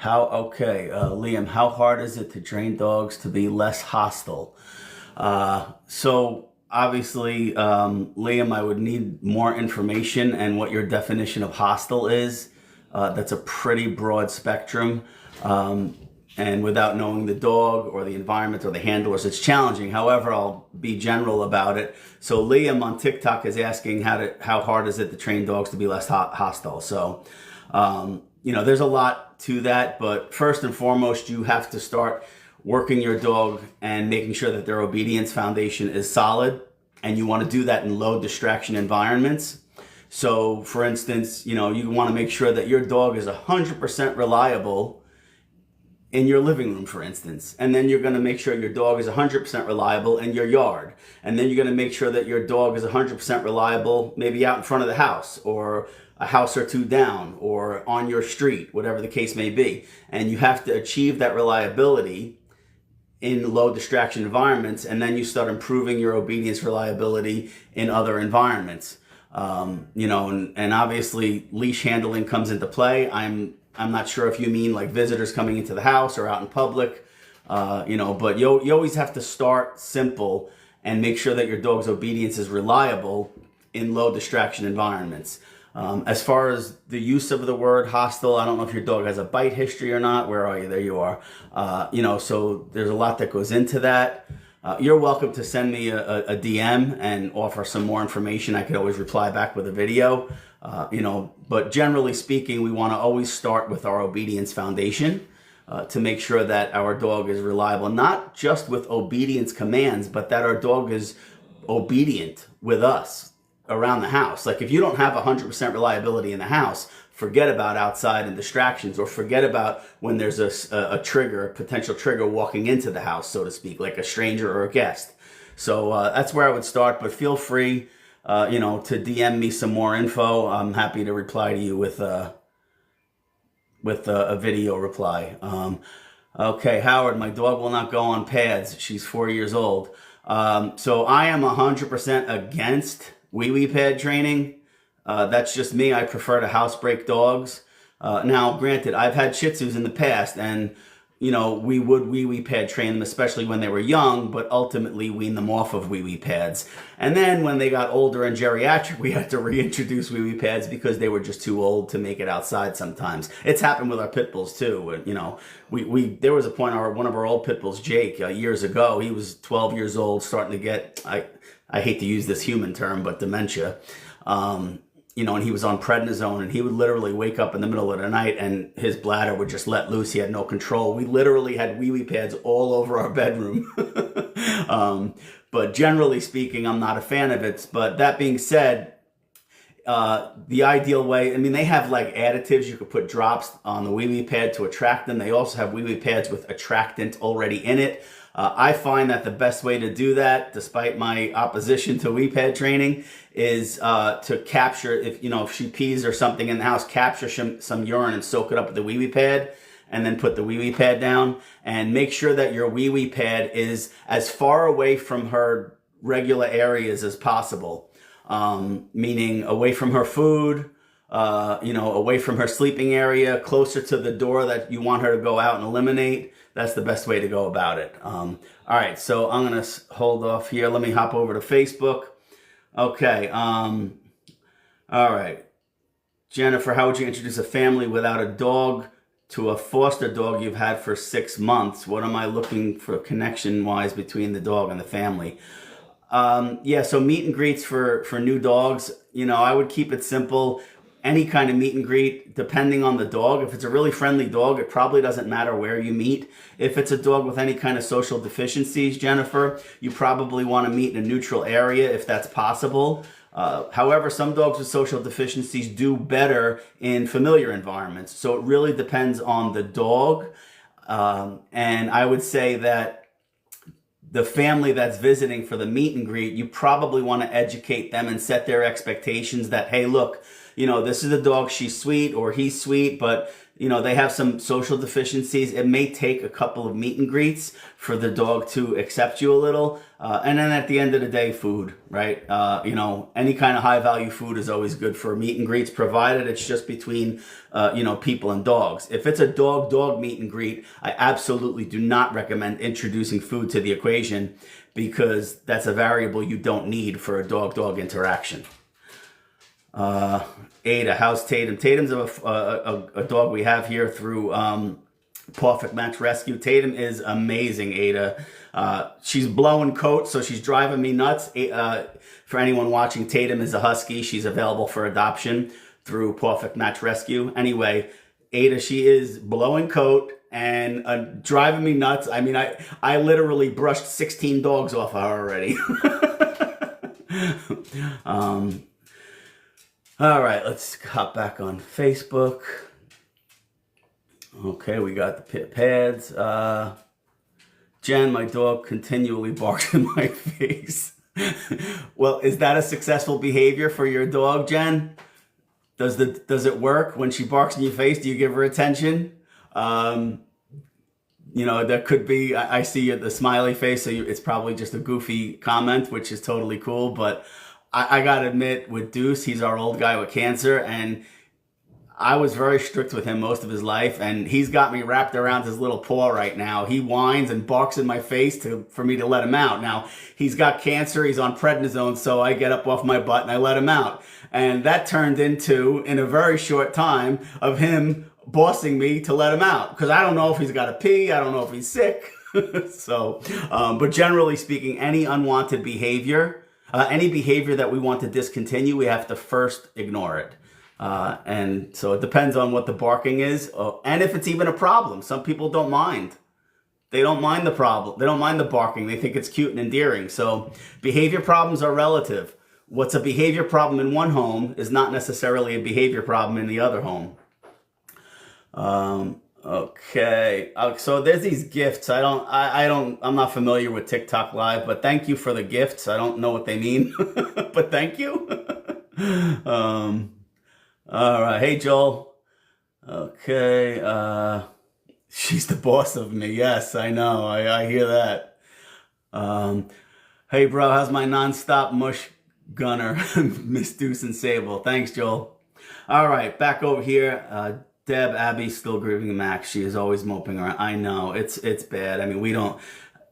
Liam, how hard is it to train dogs to be less hostile? So obviously, Liam, I would need more information and what your definition of hostile is. That's a pretty broad spectrum. And without knowing the dog or the environment or the handlers, it's challenging. However, I'll be general about it. So Liam on TikTok is asking how hard is it to train dogs to be less hostile. So, there's a lot to that, but first and foremost, you have to start working your dog and making sure that their obedience foundation is solid. And you want to do that in low distraction environments. So for instance, you want to make sure that your dog is 100% reliable in your living room, for instance. And then you're going to make sure your dog is 100% reliable in your yard. And then you're going to make sure that your dog is 100% reliable maybe out in front of the house or a house or two down or on your street, whatever the case may be. And you have to achieve that reliability in low distraction environments, and then you start improving your obedience reliability in other environments. And obviously leash handling comes into play. I'm not sure if you mean like visitors coming into the house or out in public, but you always have to start simple and make sure that your dog's obedience is reliable in low distraction environments. As far as the use of the word hostile, I don't know if your dog has a bite history or not. Where are you? There you are. So there's a lot that goes into that. You're welcome to send me a DM and offer some more information. I could always reply back with a video. But generally speaking, we want to always start with our obedience foundation to make sure that our dog is reliable, not just with obedience commands, but that our dog is obedient with us around the house. Like if you don't have 100% reliability in the house, forget about outside and distractions, or forget about when there's a potential trigger walking into the house, so to speak, like a stranger or a guest. So that's where I would start, but feel free to DM me some more info. I'm happy to reply to you with a video reply. Okay, Howard, my dog will not go on pads. She's 4 years old. So I am 100% against wee-wee pad training. That's just me. I prefer to housebreak dogs. Now, granted, I've had Shih Tzus in the past, and we would wee-wee pad train them, especially when they were young, but ultimately wean them off of wee-wee pads. And then when they got older and geriatric, we had to reintroduce wee-wee pads because they were just too old to make it outside sometimes. It's happened with our pit bulls too. There was a point, one of our old pit bulls, Jake, years ago, he was 12 years old, starting to get, I hate to use this human term, but dementia. And he was on prednisone, and he would literally wake up in the middle of the night and his bladder would just let loose. He had no control. We literally had wee-wee pads all over our bedroom. But generally speaking, I'm not a fan of it. But that being said, the ideal way, they have like additives. You could put drops on the wee-wee pad to attract them. They also have wee-wee pads with attractant already in it. I find that the best way to do that, despite my opposition to wee pad training, is to capture, if she pees or something in the house, capture some urine and soak it up with the wee pad, and then put the wee pad down, and make sure that your wee pad is as far away from her regular areas as possible, meaning away from her food, away from her sleeping area, closer to the door that you want her to go out and eliminate. That's the best way to go about it. All right, so I'm going to hold off here. Let me hop over to Facebook. Okay. All right. Jennifer, how would you introduce a family without a dog to a foster dog you've had for 6 months? What am I looking for connection-wise between the dog and the family? So meet and greets for new dogs. I would keep it simple. Any kind of meet and greet, depending on the dog. If it's a really friendly dog, it probably doesn't matter where you meet. If it's a dog with any kind of social deficiencies, Jennifer, you probably want to meet in a neutral area if that's possible. However, some dogs with social deficiencies do better in familiar environments. So it really depends on the dog. And I would say that the family that's visiting for the meet and greet, you probably want to educate them and set their expectations that, hey, look, this is a dog, she's sweet or he's sweet, but they have some social deficiencies. It may take a couple of meet and greets for the dog to accept you a little. And then at the end of the day, food, right? Any kind of high value food is always good for meet and greets, provided it's just between, people and dogs. If it's a dog meet and greet, I absolutely do not recommend introducing food to the equation, because that's a variable you don't need for a dog-dog interaction. Ada, how's Tatum? Tatum's a dog we have here through Perfect Match Rescue. Tatum is amazing, Ada. She's blowing coat, so she's driving me nuts. For anyone watching, Tatum is a husky. She's available for adoption through Perfect Match Rescue. Anyway, Ada, she is blowing coat and driving me nuts. I mean, I literally brushed 16 dogs off of her already. All right, let's hop back on Facebook. Okay, we got the pit pads. Jen, my dog continually barks in my face. Well, is that a successful behavior for your dog, Jen? Does it work when she barks in your face? Do you give her attention? There could be, I see the smiley face, so it's probably just a goofy comment, which is totally cool. But I gotta admit, with Deuce, he's our old guy with cancer, and I was very strict with him most of his life, and he's got me wrapped around his little paw right now. He whines and barks in my face for me to let him out. Now, he's got cancer, he's on prednisone, so I get up off my butt and I let him out. And that turned into, in a very short time, of him bossing me to let him out. Because I don't know if he's got to pee, I don't know if he's sick. So, but generally speaking, any unwanted behavior, any behavior that we want to discontinue, we have to first ignore it. And so it depends on what the barking is, and if it's even a problem. Some people don't mind. They don't mind the problem. They don't mind the barking. They think it's cute and endearing. So behavior problems are relative. What's a behavior problem in one home is not necessarily a behavior problem in the other home. Okay. So there's these gifts. I'm not familiar with TikTok Live, but thank you for the gifts. I don't know what they mean, but thank you. All right. Hey, Joel. Okay. She's the boss of me. Yes, I know. I hear that. Hey, bro, how's my nonstop mush gunner, Miss Deuce and Sable? Thanks, Joel. All right. Back over here. Deb, Abby's still grieving Max. She is always moping around. I know. It's bad. I mean,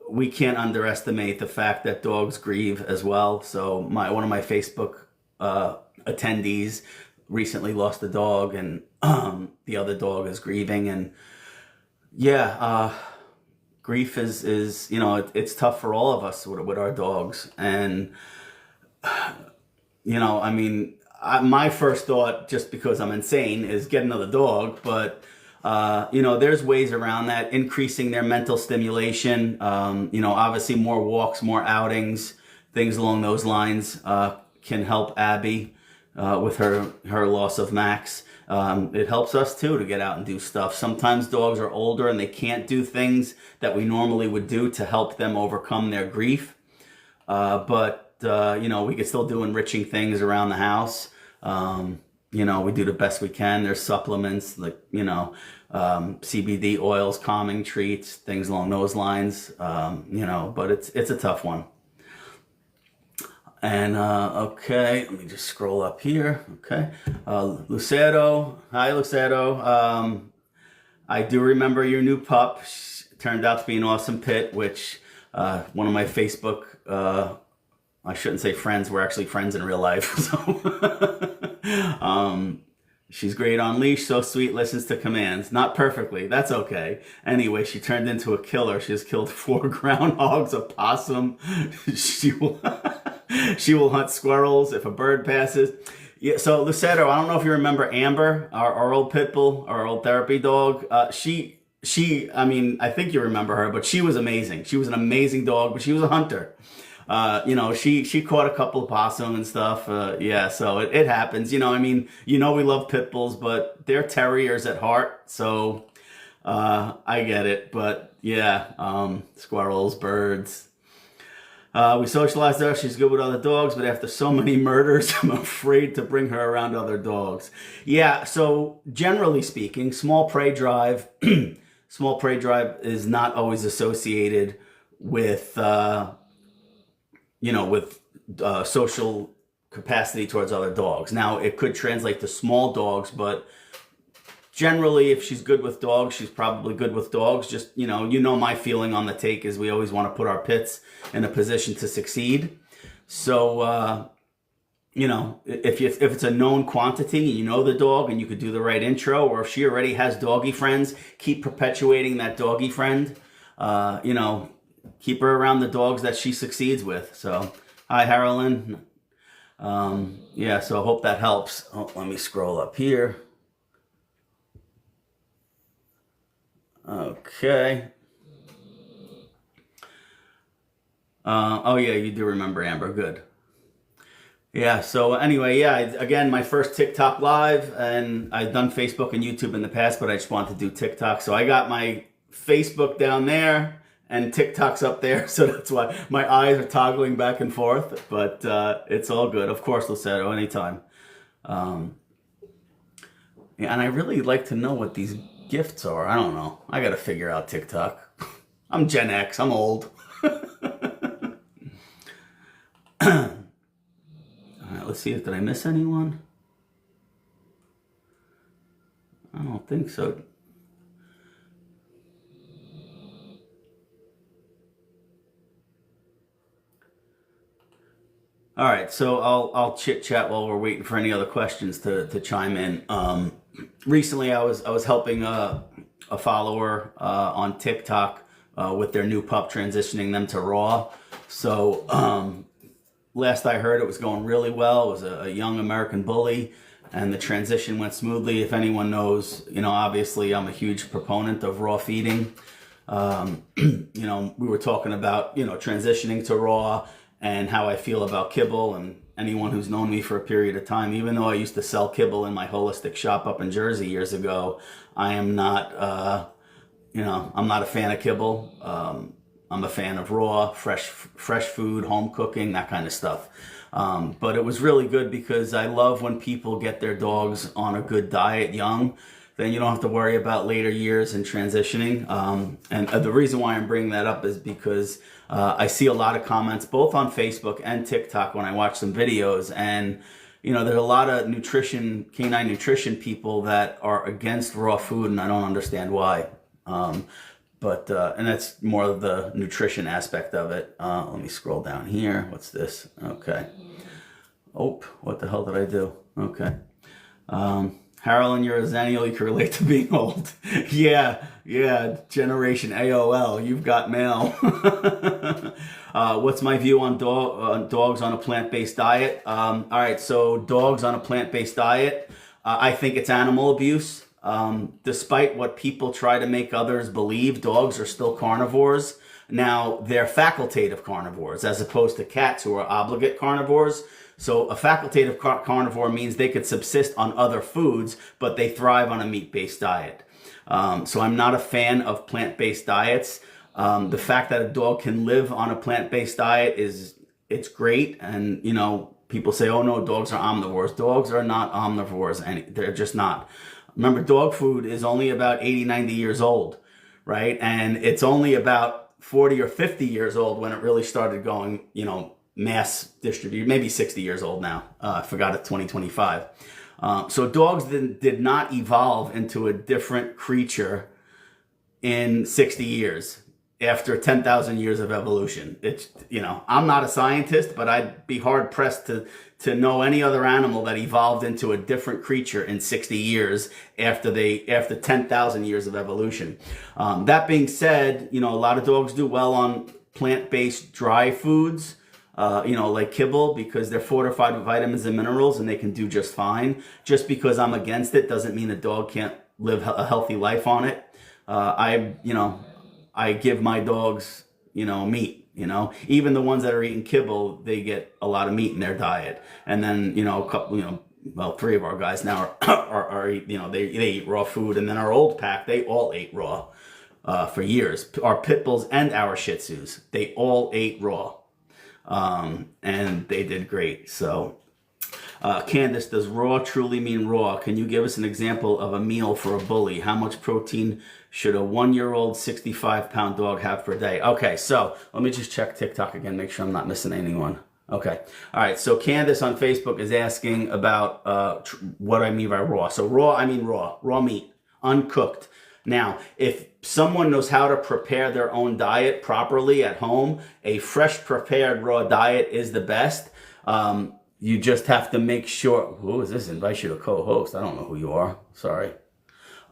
we can't underestimate the fact that dogs grieve as well. So one of my Facebook attendees recently lost a dog, and the other dog is grieving. And yeah, grief is it's tough for all of us with our dogs. And I mean, my first thought, just because I'm insane, is get another dog. But there's ways around that. Increasing their mental stimulation, obviously more walks, more outings, things along those lines can help Abby with her loss of Max. It helps us too to get out and do stuff. Sometimes dogs are older and they can't do things that we normally would do to help them overcome their grief. But we can still do enriching things around the house. We do the best we can. There's supplements like, CBD oils, calming treats, things along those lines. But it's a tough one. And, okay, let me just scroll up here. Okay. Lucero. Hi, Lucero. I do remember your new pup. Turned out to be an awesome pit, which, one of my Facebook, I shouldn't say friends. We're actually friends in real life. So, she's great on leash, so sweet, listens to commands. Not perfectly, that's okay. Anyway, she turned into a killer. She has killed 4 groundhogs, a possum. She will hunt squirrels if a bird passes. Yeah, so Lucero, I don't know if you remember Amber, our old pit bull, our old therapy dog. I think you remember her, but she was amazing. She was an amazing dog, but she was a hunter. She caught a couple of possum and stuff. So it happens. We love pit bulls, but they're terriers at heart. So, I get it. But yeah, squirrels, birds. We socialized her. She's good with other dogs, but after so many murders, I'm afraid to bring her around other dogs. Yeah, so generally speaking, small prey drive, small prey drive is not always associated with, with social capacity towards other dogs. Now, it could translate to small dogs, but generally, if she's good with dogs, she's probably good with dogs. Just, my feeling on the take is we always want to put our pits in a position to succeed. So, if it's a known quantity, and you know the dog and you could do the right intro, or if she already has doggy friends, keep perpetuating that doggy friend. Keep her around the dogs that she succeeds with. So, hi, Harolyn. So I hope that helps. Oh, let me scroll up here. Okay. You do remember Amber. Good. Yeah, so anyway, again, my first TikTok live, and I've done Facebook and YouTube in the past, but I just wanted to do TikTok. So I got my Facebook down there, and TikTok's up there, so that's why my eyes are toggling back and forth, but it's all good. Of course, Lucero, anytime. And I really like to know what these gifts are. I don't know. I got to figure out TikTok. I'm Gen X. I'm old. All right, let's see if did I miss anyone? I don't think so. All right, so I'll chit chat while we're waiting for any other questions to chime in. Recently, I was helping a follower on TikTok with their new pup, transitioning them to raw. So last I heard, it was going really well. It was a young American bully, and the transition went smoothly. If anyone knows, obviously I'm a huge proponent of raw feeding. We were talking about transitioning to raw and how I feel about kibble, and anyone who's known me for a period of time, even though I used to sell kibble in my holistic shop up in Jersey years ago, I am not, I'm not a fan of kibble. I'm a fan of raw, fresh food, home cooking, that kind of stuff. But it was really good because I love when people get their dogs on a good diet young. Then you don't have to worry about later years and transitioning. And the reason why I'm bringing that up is because I see a lot of comments both on Facebook and TikTok when I watch some videos, and there's a lot of canine nutrition people that are against raw food, and I don't understand why. And that's more of the nutrition aspect of it. Let me scroll down here. What's this? Okay. Oh, what the hell did I do? Okay. Harolyn, you're a Xennial, you can relate to being old. yeah, generation AOL, you've got mail. What's my view on dogs on a plant-based diet? All right, so dogs on a plant-based diet, I think it's animal abuse. Despite what people try to make others believe, dogs are still carnivores. Now, they're facultative carnivores as opposed to cats who are obligate carnivores. So a facultative carnivore means they could subsist on other foods, but they thrive on a meat-based diet. So I'm not a fan of plant-based diets. The fact that a dog can live on a plant-based diet it's great. And, people say, oh no, dogs are omnivores. Dogs are not omnivores. And they're just not. Remember, dog food is only about 80, 90 years old, right? And it's only about 40 or 50 years old when it really started going, mass distributed, maybe 60 years old now. I forgot it's 2025. So dogs did not evolve into a different creature in 60 years after 10,000 years of evolution. It's, I'm not a scientist, but I'd be hard pressed to know any other animal that evolved into a different creature in 60 years after 10,000 years of evolution. That being said, a lot of dogs do well on plant-based dry foods, like kibble, because they're fortified with vitamins and minerals and they can do just fine. Just because I'm against it doesn't mean a dog can't live a healthy life on it. I give my dogs, meat, even the ones that are eating kibble, they get a lot of meat in their diet. And then, a couple, three of our guys now are they eat raw food. And then our old pack, they all ate raw for years. Our pit bulls and our shih tzus, they all ate raw. and they did great. So, Candace, does raw truly mean raw? Can you give us an example of a meal for a bully? How much protein should a 1-year-old 65-pound dog have per day? Okay, so let me just check TikTok again, make sure I'm not missing anyone. Okay. All right. So Candace on Facebook is asking about what I mean by raw. So raw, I mean raw meat, uncooked. Now, if someone knows how to prepare their own diet properly at home, a fresh prepared raw diet is the best. You just have to make sure. Who is this? Invite you to co-host. I don't know who you are. Sorry.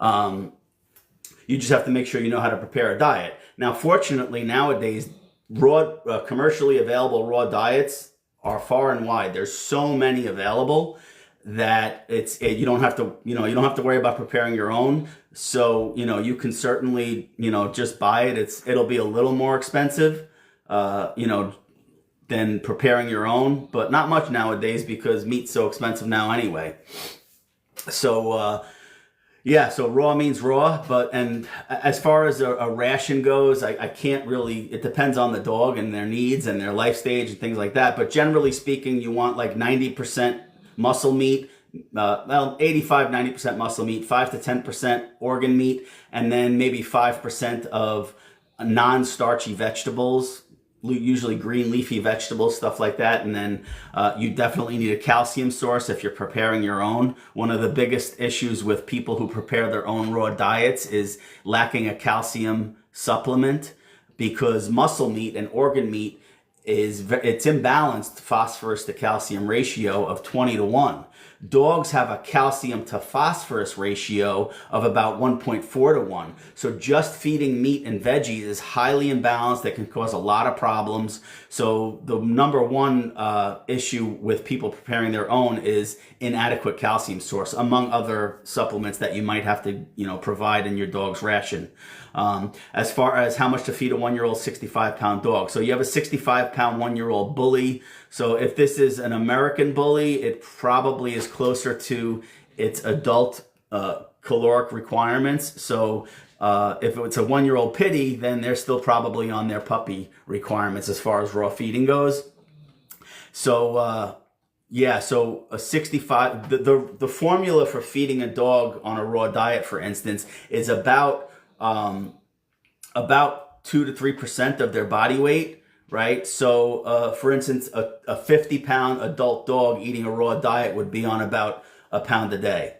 You just have to make sure you know how to prepare a diet. Now, fortunately, nowadays, raw, commercially available raw diets are far and wide. There's so many available that you don't have to worry about preparing your own. So you can certainly just buy it. It'll be a little more expensive, than preparing your own, but not much nowadays because meat's so expensive now anyway. So so raw means raw, and as far as a ration goes, I can't really, it depends on the dog and their needs and their life stage and things like that. But generally speaking, you want like 90% muscle meat, 85-90% muscle meat, 5 to 10% organ meat, and then maybe 5% of non-starchy vegetables, usually green leafy vegetables, stuff like that. And then you definitely need a calcium source if you're preparing your own. One of the biggest issues with people who prepare their own raw diets is lacking a calcium supplement, because muscle meat and organ meat it's imbalanced phosphorus to calcium ratio of 20-1. Dogs have a calcium to phosphorus ratio of about 1.4-1. So just feeding meat and veggies is highly imbalanced. That can cause a lot of problems. So the number one issue with people preparing their own is inadequate calcium source, among other supplements that you might have to provide in your dog's ration. As far as how much to feed a 1-year-old 65-pound dog. So you have a 65-pound 1-year-old bully. So if this is an American bully, it probably is closer to its adult caloric requirements. So if it's a 1-year-old pitty, then they're still probably on their puppy requirements as far as raw feeding goes. So so a 65, the formula for feeding a dog on a raw diet, for instance, is about 2 to 3% of their body weight, right? So, for instance, a 50-pound adult dog eating a raw diet would be on about a pound a day,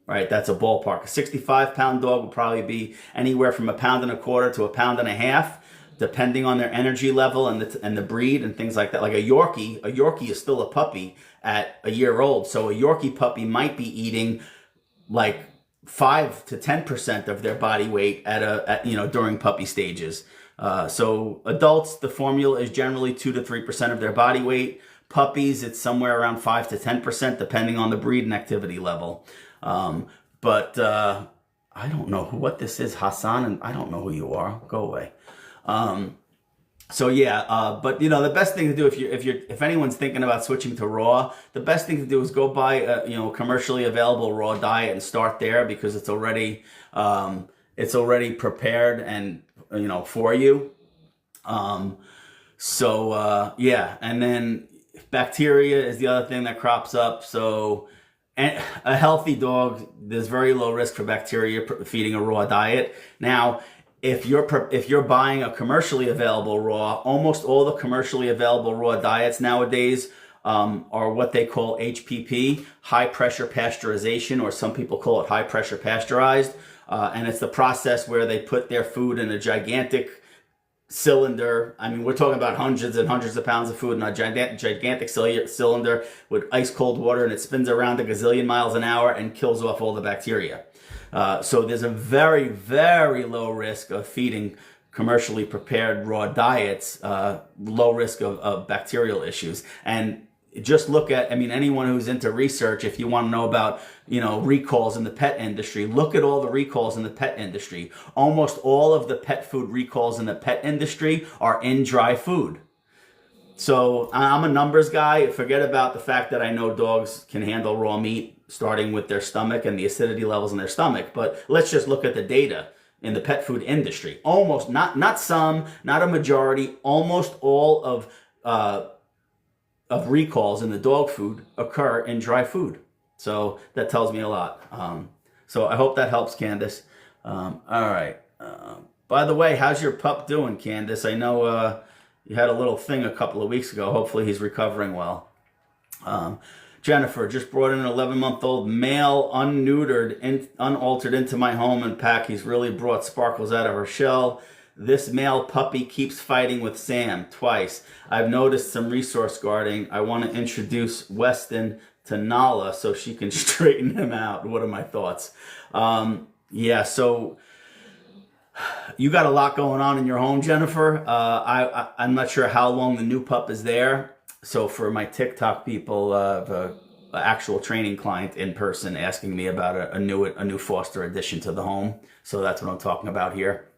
right? That's a ballpark. A 65-pound dog would probably be anywhere from 1.25 pounds to 1.5 pounds, depending on their energy level and the breed and things like that. Like a Yorkie is still a puppy at a year old. So a Yorkie puppy might be eating like 5 to 10% of their body weight during puppy stages. So adults, the formula is generally 2 to 3% of their body weight. Puppies, it's somewhere around 5 to 10%, depending on the breed and activity level. But I don't know what this is, Hassan, and I don't know who you are. Go away. But the best thing to do if anyone's thinking about switching to raw, the best thing to do is go buy a commercially available raw diet and start there, because it's already prepared and for you. And then bacteria is the other thing that crops up. So a healthy dog, there's very low risk for bacteria feeding a raw diet. Now, if you're buying a commercially available raw, almost all the commercially available raw diets nowadays are what they call HPP, high pressure pasteurization, or some people call it high pressure pasteurized. And it's the process where they put their food in a gigantic cylinder. I mean, we're talking about hundreds and hundreds of pounds of food in a gigantic cylinder with ice cold water, and it spins around a gazillion miles an hour and kills off all the bacteria. So there's a very, very low risk of feeding commercially prepared raw diets, low risk of bacterial issues. And just look at, anyone who's into research, if you want to know about, recalls in the pet industry, look at all the recalls in the pet industry. Almost all of the pet food recalls in the pet industry are in dry food. So I'm a numbers guy. Forget about the fact that I know dogs can handle raw meat, starting with their stomach and the acidity levels in their stomach. But let's just look at the data in the pet food industry. Almost, not some, not a majority, almost all of of recalls in the dog food occur in dry food. So that tells me a lot. So I hope that helps, Candace. All right. By the way, how's your pup doing, Candace? I know you had a little thing a couple of weeks ago. Hopefully he's recovering well. Jennifer just brought in an 11-month-old male, unneutered, unaltered into my home and pack. He's really brought Sparkles out of her shell. This male puppy keeps fighting with Sam twice. I've noticed some resource guarding. I want to introduce Weston to Nala so she can straighten him out. What are my thoughts? Yeah, so you got a lot going on in your home, Jennifer. I'm not sure how long the new pup is there. So for my TikTok people, the actual training client in person asking me about a new foster addition to the home. So that's what I'm talking about here.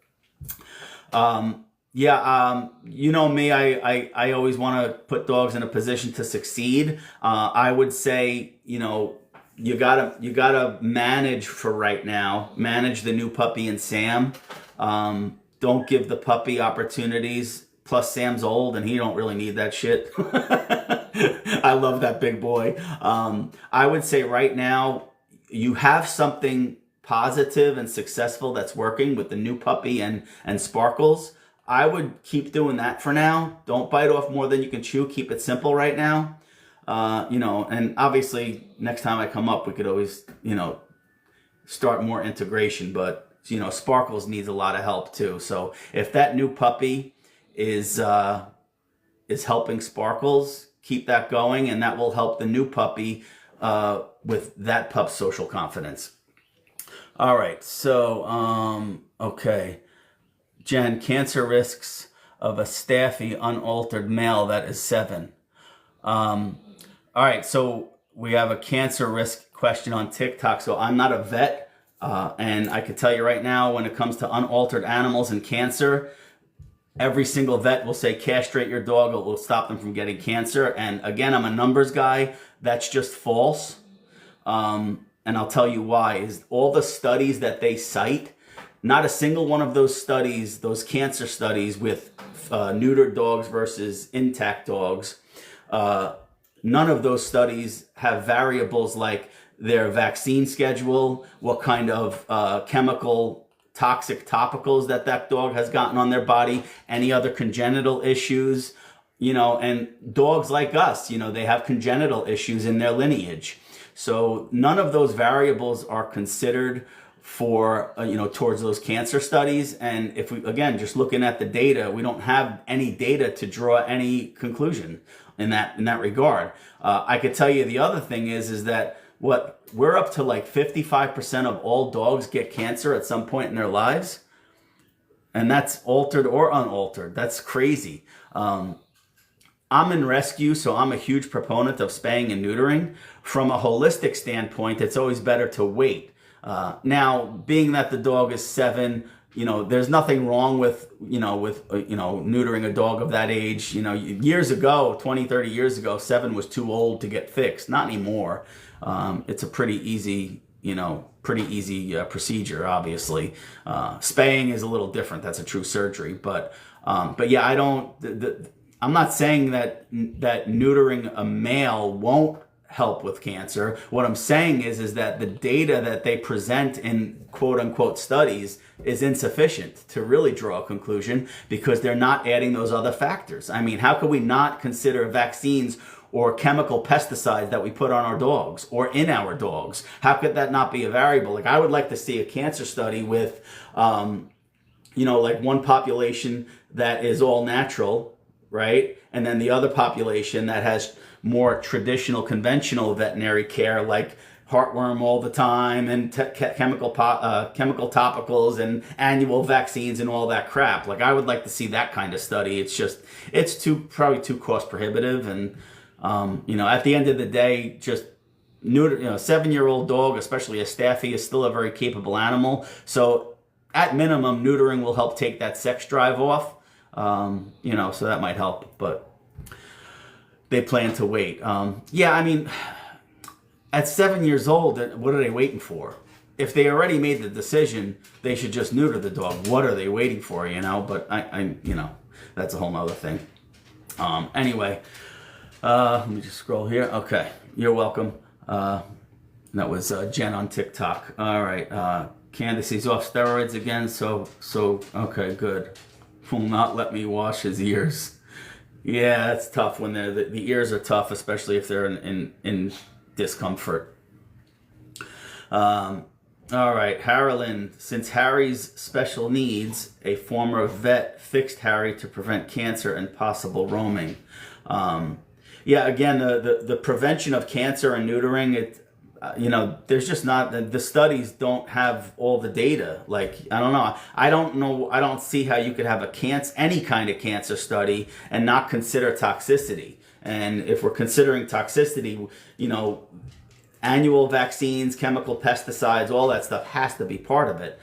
You know me, I always want to put dogs in a position to succeed. I would say, you gotta manage for right now. Manage the new puppy and Sam. Don't give the puppy opportunities. Plus, Sam's old and he don't really need that shit. I love that big boy. I would say right now, you have something positive and successful that's working with the new puppy and Sparkles. I would keep doing that for now. Don't bite off more than you can chew. Keep it simple right now. And obviously next time I come up, we could always, start more integration. But, Sparkles needs a lot of help too. So if that new puppy is helping Sparkles, keep that going, and that will help the new puppy with that pup's social confidence. All right, so, okay. Jen, cancer risks of a staffy, unaltered male that is 7. All right, so we have a cancer risk question on TikTok. So I'm not a vet, and I can tell you right now, when it comes to unaltered animals and cancer, every single vet will say castrate your dog. It will stop them from getting cancer. And again, I'm a numbers guy. That's just false. And I'll tell you why. Is all the studies that they cite, not a single one of those studies, those cancer studies with neutered dogs versus intact dogs, none of those studies have variables like their vaccine schedule, what kind of chemical toxic topicals that dog has gotten on their body, any other congenital issues, and dogs like us, they have congenital issues in their lineage. So none of those variables are considered for, towards those cancer studies. And if we, again, just looking at the data, we don't have any data to draw any conclusion in that regard. I could tell you the other thing is that we're up to like 55% of all dogs get cancer at some point in their lives. And that's altered or unaltered. That's crazy. I'm in rescue, so I'm a huge proponent of spaying and neutering. From a holistic standpoint, it's always better to wait. Now, being that the dog is 7, there's nothing wrong with neutering a dog of that age. Years ago, 20, 30 years ago, 7 was too old to get fixed. Not anymore. It's a pretty easy procedure, obviously. Spaying is a little different. That's a true surgery. But yeah, I'm not saying that neutering a male won't help with cancer. What I'm saying is that the data that they present in quote unquote studies is insufficient to really draw a conclusion because they're not adding those other factors. I mean, how could we not consider vaccines or chemical pesticides that we put on our dogs or in our dogs? How could that not be a variable? Like, I would like to see a cancer study with, like one population that is all natural, right? And then the other population that has more traditional, conventional veterinary care, like heartworm all the time and chemical topicals and annual vaccines and all that crap. Like, I would like to see that kind of study. It's probably too cost prohibitive. And, at the end of the day, just neuter, 7-year-old dog, especially a staffy, is still a very capable animal. So at minimum, neutering will help take that sex drive off. So that might help, but they plan to wait. At 7 years old, what are they waiting for? If they already made the decision, they should just neuter the dog. What are they waiting for, But I that's a whole nother thing. Anyway, Let me just scroll here. Okay, you're welcome. That was Jen on TikTok. All right, Candace, he's off steroids again. So okay, good. Will not let me wash his ears. Yeah, that's tough when the ears are tough, especially if they're in discomfort. All right, Harlan. Since Harry's special needs, a former vet fixed Harry to prevent cancer and possible roaming. Yeah, again, the prevention of cancer and neutering, there's just not, the studies don't have all the data. Like, I don't know, I don't see how you could have any kind of cancer study and not consider toxicity. And if we're considering toxicity, annual vaccines, chemical pesticides, all that stuff has to be part of it.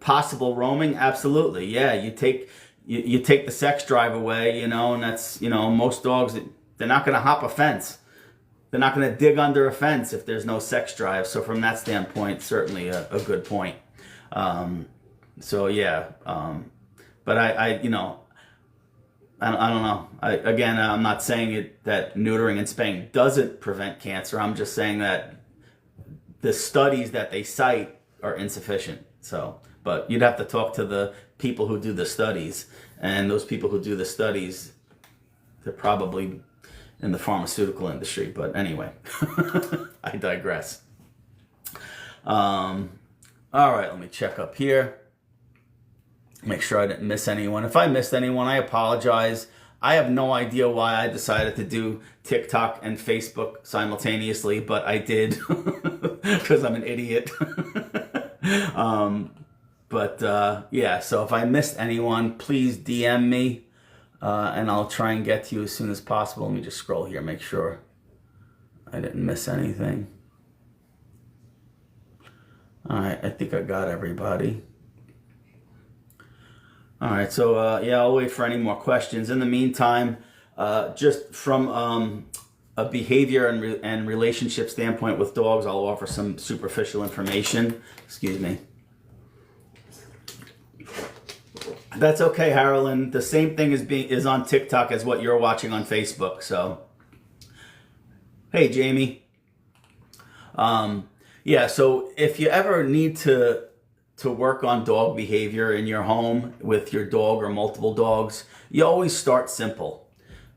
Possible roaming, absolutely. Yeah, you take the sex drive away, and that's, most dogs, they're not going to hop a fence. They're not going to dig under a fence if there's no sex drive. So from that standpoint, certainly a good point. So yeah, but I don't know. I'm not saying that neutering and spaying doesn't prevent cancer. I'm just saying that the studies that they cite are insufficient. So, but you'd have to talk to the people who do the studies, and those people who do the studies, they're probably in the pharmaceutical industry. But anyway, I digress. All right, let me check up here. Make sure I didn't miss anyone. If I missed anyone, I apologize. I have no idea why I decided to do TikTok and Facebook simultaneously, but I did because I'm an idiot. Yeah, so if I missed anyone, please DM me and I'll try and get to you as soon as possible. Let me just scroll here, make sure I didn't miss anything. All right, I think I got everybody. All right, so yeah, I'll wait for any more questions. In the meantime, just from a behavior and relationship standpoint with dogs, I'll offer some superficial information. Excuse me. That's okay, Harlan. The same thing is on TikTok as what you're watching on Facebook. So, hey, Jamie. Yeah, so if you ever need to work on dog behavior in your home with your dog or multiple dogs, you always start simple.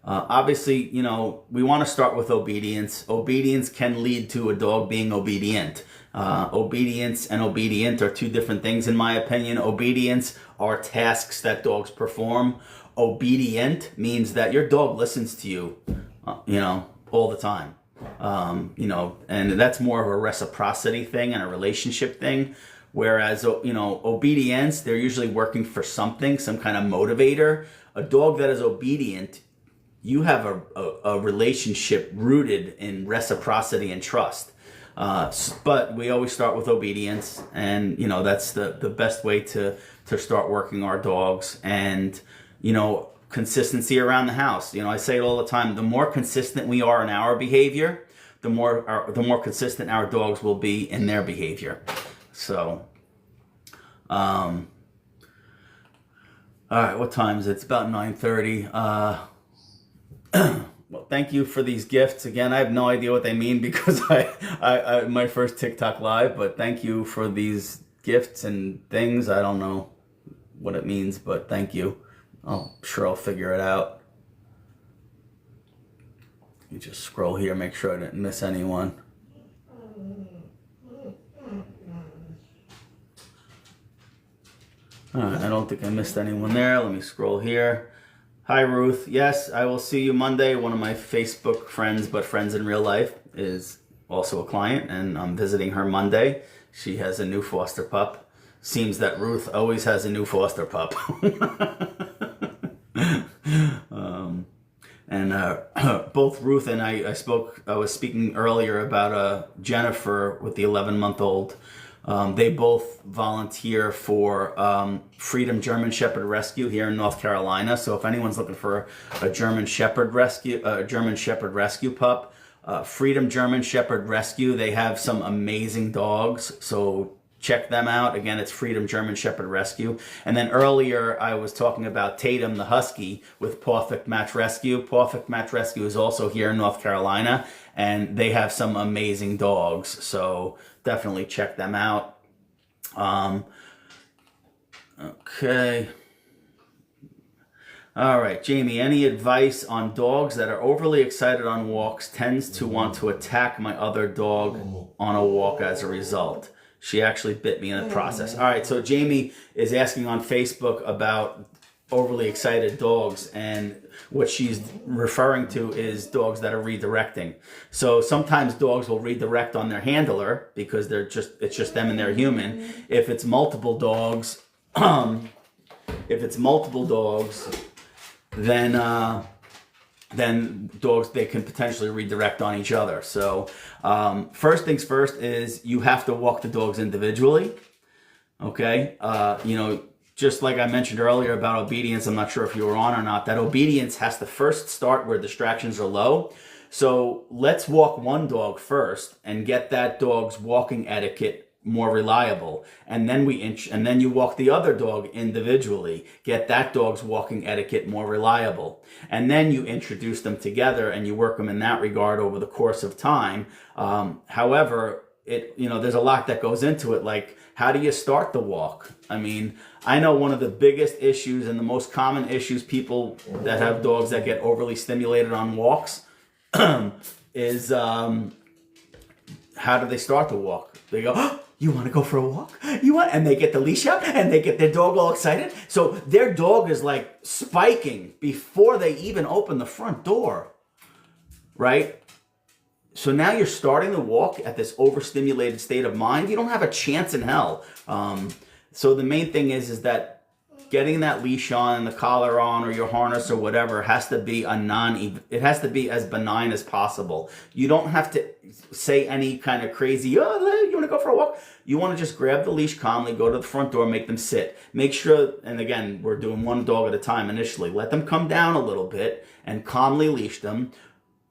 Obviously, we want to start with obedience. Obedience can lead to a dog being obedient. Obedience and obedient are two different things in my opinion. Obedience are tasks that dogs perform. Obedient means that your dog listens to you, all the time. And that's more of a reciprocity thing and a relationship thing. Whereas, obedience, they're usually working for something, some kind of motivator. A dog that is obedient, you have a relationship rooted in reciprocity and trust. But we always start with obedience, and, that's the best way to start working our dogs. And, consistency around the house. I say it all the time, the more consistent we are in our behavior, the more consistent our dogs will be in their behavior. So, all right, what time is it? It's about 9:30. Well, thank you for these gifts. Again, I have no idea what they mean because I my first TikTok live, but thank you for these gifts and things. I don't know what it means, but thank you. I'm sure I'll figure it out. Let me just scroll here, make sure I didn't miss anyone. Alright, I don't think I missed anyone there. Let me scroll here. Hi, Ruth. Yes, I will see you Monday. One of my Facebook friends, but friends in real life, is also a client, and I'm visiting her Monday. She has a new foster pup. Seems that Ruth always has a new foster pup. Both Ruth and I was speaking earlier about Jennifer with the 11-month-old. They both volunteer for Freedom German Shepherd Rescue here in North Carolina. So if anyone's looking for a German Shepherd Rescue pup, Freedom German Shepherd Rescue, they have some amazing dogs. So check them out. Again, it's Freedom German Shepherd Rescue. And then earlier I was talking about Tatum the Husky with Perfect Match Rescue. Perfect Match Rescue is also here in North Carolina, and they have some amazing dogs. So definitely check them out. Okay. All right, Jamie, any advice on dogs that are overly excited on walks tends to want to attack my other dog on a walk as a result? She actually bit me in the process. All right, so Jamie is asking on Facebook about overly excited dogs, and what she's referring to is dogs that are redirecting. So sometimes dogs will redirect on their handler because it's just them and they're human. If it's multiple dogs, then dogs, they can potentially redirect on each other. So first things first is you have to walk the dogs individually. Okay, just like I mentioned earlier about obedience, I'm not sure if you were on or not, that obedience has to first start where distractions are low. So let's walk one dog first and get that dog's walking etiquette more reliable, and then you walk the other dog individually, get that dog's walking etiquette more reliable, and then you introduce them together and you work them in that regard over the course of time. However, there's a lot that goes into it, like how do you start the walk? I mean, I know one of the biggest issues and the most common issues people that have dogs that get overly stimulated on walks is how do they start the walk? They go, oh, you want to go for a walk? And they get the leash out and they get their dog all excited. So their dog is like spiking before they even open the front door, right? So now you're starting the walk at this overstimulated state of mind. You don't have a chance in hell. So the main thing is that getting that leash on and the collar on or your harness or whatever has to be it has to be as benign as possible. You don't have to say any kind of crazy, oh, you want to go for a walk? You want to just grab the leash calmly, go to the front door, make them sit. Make sure, and again, we're doing one dog at a time initially. Let them come down a little bit and calmly leash them.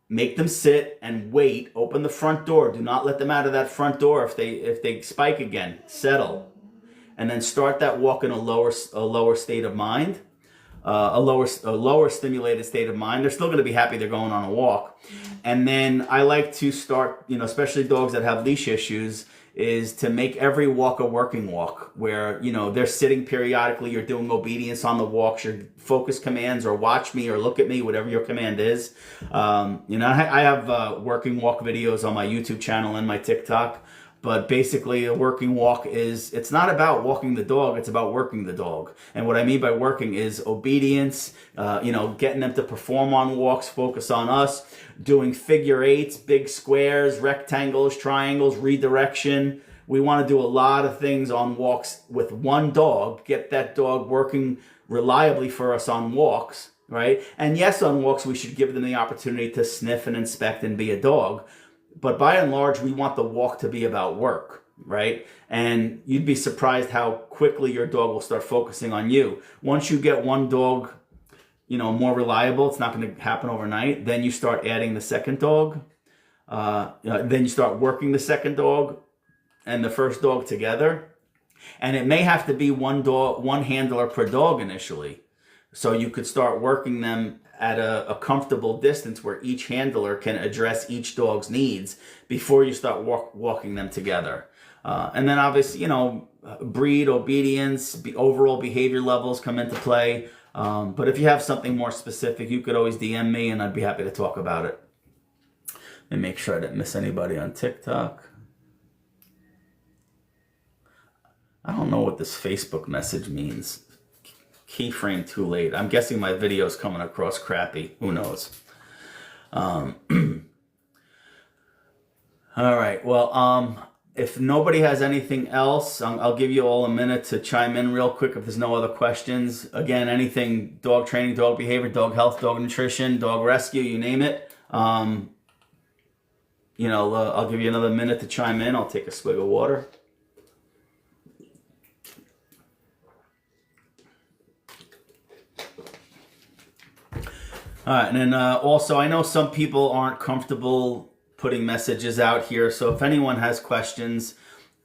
Make them sit and wait. Open the front door. Do not let them out of that front door if they spike again. Settle. And then start that walk in a lower state of mind, a lower stimulated state of mind. They're still going to be happy they're going on a walk. And then I like to start, especially dogs that have leash issues, is to make every walk a working walk where, they're sitting periodically, you're doing obedience on the walks, your focus commands or watch me or look at me, whatever your command is. I have working walk videos on my YouTube channel and my TikTok. But basically, a working walk it's not about walking the dog, it's about working the dog. And what I mean by working is obedience, getting them to perform on walks, focus on us, doing figure eights, big squares, rectangles, triangles, redirection. We want to do a lot of things on walks with one dog, get that dog working reliably for us on walks, right? And yes, on walks, we should give them the opportunity to sniff and inspect and be a dog. But by and large, we want the walk to be about work, right? And you'd be surprised how quickly your dog will start focusing on you. Once you get one dog, more reliable, it's not going to happen overnight. Then you start adding the second dog. Then you start working the second dog and the first dog together. And it may have to be one handler per dog initially. So you could start working them at a comfortable distance where each handler can address each dog's needs before you start walking them together. And then obviously, breed, obedience, overall behavior levels come into play. But if you have something more specific, you could always DM me and I'd be happy to talk about it. And make sure I didn't miss anybody on TikTok. I don't know what this Facebook message means. Keyframe too late. I'm guessing my video's coming across crappy. Who knows? All right. Well, if nobody has anything else, I'll give you all a minute to chime in real quick if there's no other questions. Again, anything dog training, dog behavior, dog health, dog nutrition, dog rescue, you name it. I'll give you another minute to chime in. I'll take a swig of water. All right, and then also, I know some people aren't comfortable putting messages out here, so if anyone has questions,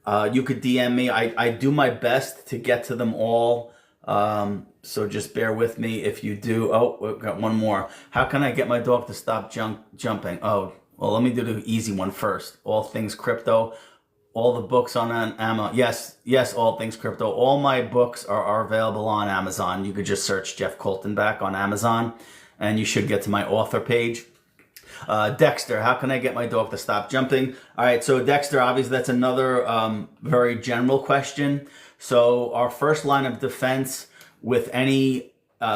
You could DM me. I do my best to get to them all. So just bear with me if you do. Oh, we've got one more. How can I get my dog to stop jumping? Oh, well, let me do the easy one first. All Things Crypto. All the books on Amazon. Yes, All Things Crypto. All my books are available on Amazon. You could just search Jeff Coltonback on Amazon, and you should get to my author page. Dexter, how can I get my dog to stop jumping? All right, so Dexter, obviously that's another very general question. So our first line of defense with any